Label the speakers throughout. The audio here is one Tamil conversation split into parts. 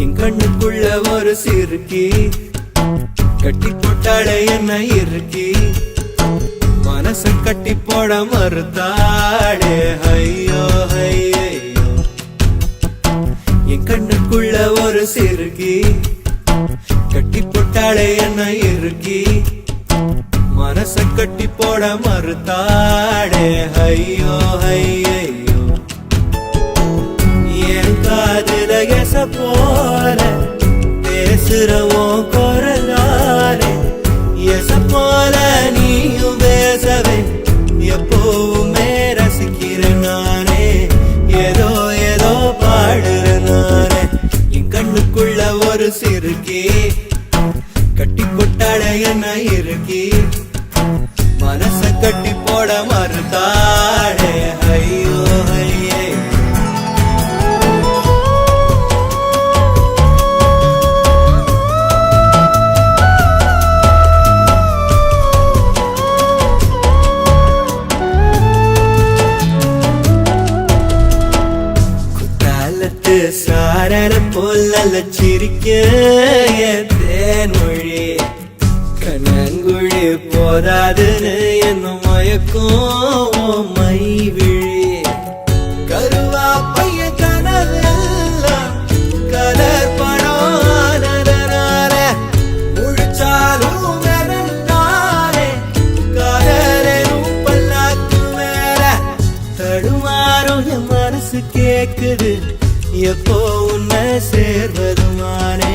Speaker 1: என் கண்ணுக்குள்ள ஒரு சிறுக்கி கட்டி போட்டாளே என்ன இருக்கி மனச கட்டி போட மறுத்தாளே ஐயோ ஐயோ என் கண்ணுக்குள்ள ஒரு சிறுக்கி கட்டி போட்டாளே என்ன இருக்கி மனச கட்டி போட மறுத்தாளே ஐயோ ஐயோ என் காதுல எச போல பேசுறவோ குரலாலே எச போல நீயும் பேசவே எப்பவுமே ரசிக்கிறேன் நானே ஏதோ ஏதோ பாடுறேன் நானே என் கண்ணுக்குள்ள ஒரு சிறுக்கி கட்டி கொட்டாட என்ன இருக்கி மனச கட்டி போட மறுத்தாடே ஐயோ ஐயே சாரர போல சிரிக்க தேன்மொழி கண்ணங்குழி போதாதுன்னு என்ன மயக்கும் மை விழி கருவா பைய கனவெல்லாம் கலர் பணான முழிச்சாலும் நானே காதலும் பல்லாக்கு மேல தடுமாறும் என் மனசு கேக்குது எப்போ உன்னை சேர்வதுமானே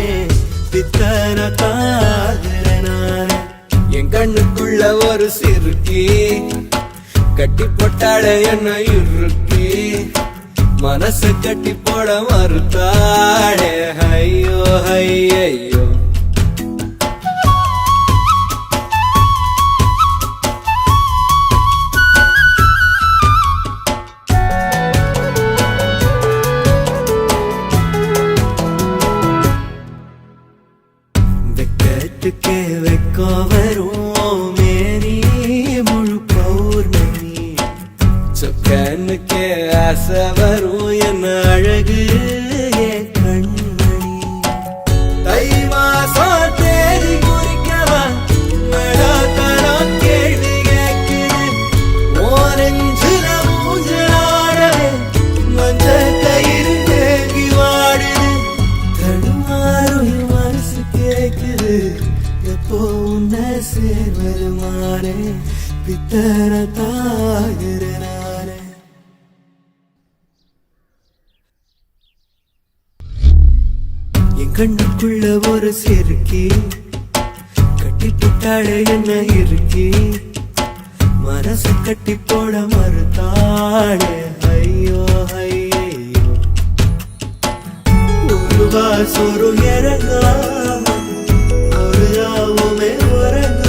Speaker 1: பித்தன தாகிறனானே என் கண்ணுக்குள்ள ஒரு சிறுக்கி கட்டி போட்டாட என்ன இருக்கி மனசு கட்டி போட மறுத்தாடே ஐயோ ஐயோ வெக்கத்துக்கே வெக்கோ வரும் மேரி முழு பௌர்ணமி சொக்கனுக்கே ஆசை வரும் என்ன அழகு என் கண்மணி தை மாசம் தேடி குறிக்கவா மடாத்தனம் கேள்வி கேட்குது ஓரஞ்சுல மூஞ்சலாடவே மஞ்ச கயிறு தேங்கி வாடுது தடுமாறும் மனசு கேக்குது எப்போ உன்னை சேர்வதுமானே பித்தன தாகிறனானே என் கண்ணுக்குள்ள ஒரு சிறுக்கி கட்டி போட்டாளே என்ன இருக்கி மனச கட்டி போட மறுத்தாளே ஐயோ ஐயோ ஒரு வாசொரு இறங்காம ஒரு ராவுமே உறங்க